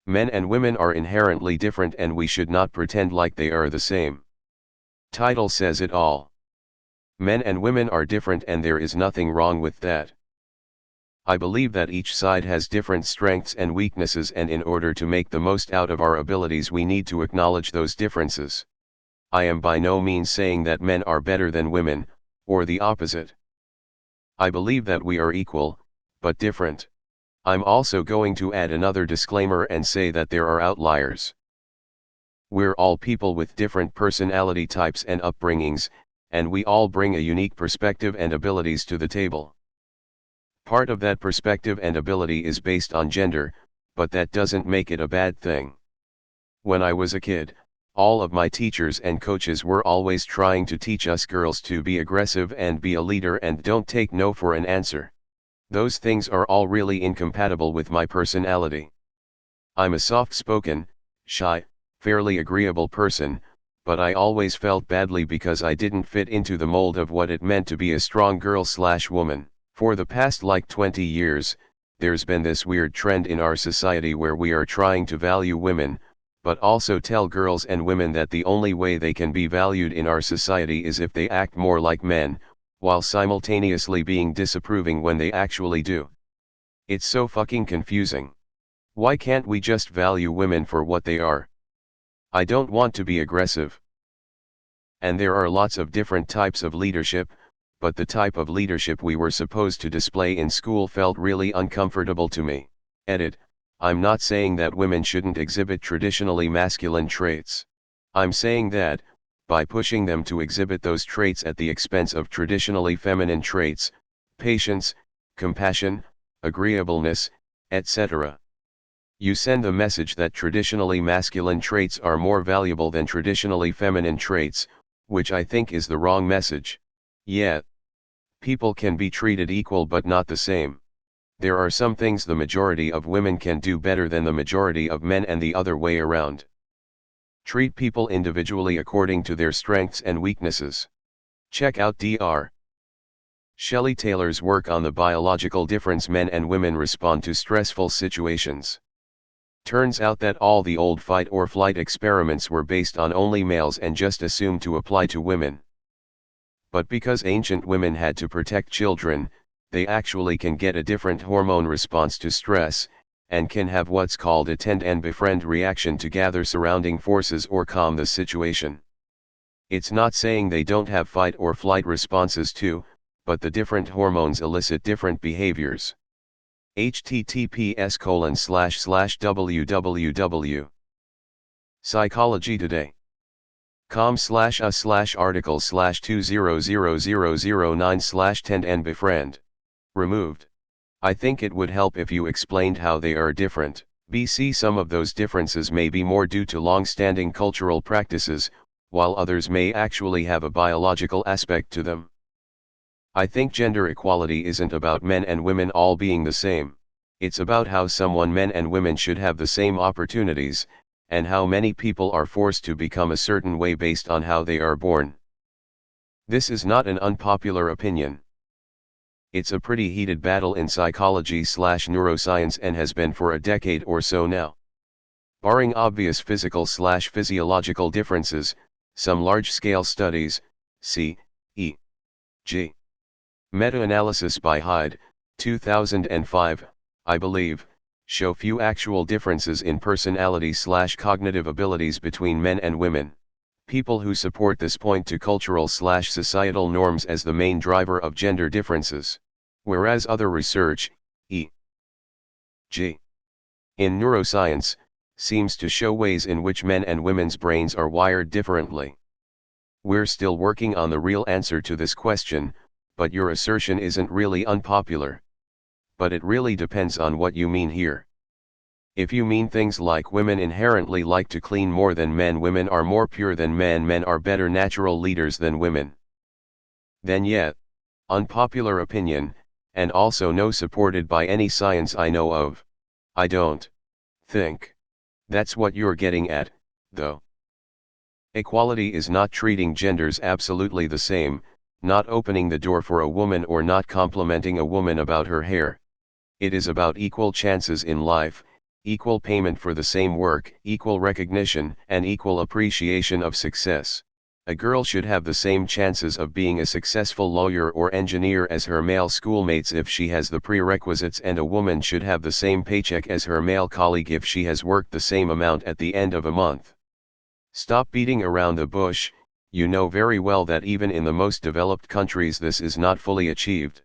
Men and women are inherently different and we should not pretend like they are the same. Title says it all. Men and women are different and there is nothing wrong with that. I believe that each side has different strengths and weaknesses, and in order to make the most out of our abilities we need to acknowledge those differences. I am by no means saying that men are better than women, or the opposite. I believe that we are equal, but different. I'm also going to add another disclaimer and say that there are outliers. We're all people with different personality types and upbringings, and we all bring a unique perspective and abilities to the table. Part of that perspective and ability is based on gender, but that doesn't make it a bad thing. When I was a kid, all of my teachers and coaches were always trying to teach us girls to be aggressive and be a leader and don't take no for an answer. Those things are all really incompatible with my personality. I'm a soft-spoken, shy, fairly agreeable person, but I always felt badly because I didn't fit into the mold of what it meant to be a strong girl/woman. For the past 20 years, there's been this weird trend in our society where we are trying to value women, but also tell girls and women that the only way they can be valued in our society is if they act more like men, while simultaneously being disapproving when they actually do. It's so fucking confusing. Why can't we just value women for what they are? I don't want to be aggressive. And there are lots of different types of leadership, but the type of leadership we were supposed to display in school felt really uncomfortable to me. Edit, I'm not saying that women shouldn't exhibit traditionally masculine traits. I'm saying that, by pushing them to exhibit those traits at the expense of traditionally feminine traits, patience, compassion, agreeableness, etc., you send the message that traditionally masculine traits are more valuable than traditionally feminine traits, which I think is the wrong message. Yet, people can be treated equal but not the same. There are some things the majority of women can do better than the majority of men and the other way around. Treat people individually according to their strengths and weaknesses. Check out Dr. Shelley Taylor's work on the biological difference men and women respond to stressful situations. Turns out that all the old fight or flight experiments were based on only males and just assumed to apply to women. But because ancient women had to protect children, they actually can get a different hormone response to stress, and can have what's called a tend and befriend reaction to gather surrounding forces or calm the situation. It's not saying they don't have fight or flight responses too, but the different hormones elicit different behaviors. https://www. Psychology Today. com/a/article/200009/tend and befriend. Removed. I think it would help if you explained how they are different. BC Some of those differences may be more due to long-standing cultural practices, while others may actually have a biological aspect to them. I think gender equality isn't about men and women all being the same. It's about how men and women should have the same opportunities, and how many people are forced to become a certain way based on how they are born. This is not an unpopular opinion. It's a pretty heated battle in psychology/neuroscience and has been for a decade or so now. Barring obvious physical/physiological differences, some large-scale studies, c.e.g. Meta-analysis by Hyde, 2005, I believe, show few actual differences in personality/cognitive abilities between men and women. People who support this point to cultural/societal norms as the main driver of gender differences. Whereas other research, e.g. in neuroscience, seems to show ways in which men and women's brains are wired differently. We're still working on the real answer to this question, but your assertion isn't really unpopular. But it really depends on what you mean here. If you mean things like women inherently like to clean more than men, women are more pure than men are better natural leaders than women, then yeah, unpopular opinion, and also no supported by any science I know of. I don't think that's what you're getting at, though. Equality is not treating genders absolutely the same, not opening the door for a woman or not complimenting a woman about her hair. It is about equal chances in life, equal payment for the same work, equal recognition, and equal appreciation of success. A girl should have the same chances of being a successful lawyer or engineer as her male schoolmates if she has the prerequisites, and a woman should have the same paycheck as her male colleague if she has worked the same amount at the end of a month. Stop beating around the bush. You know very well that even in the most developed countries this is not fully achieved.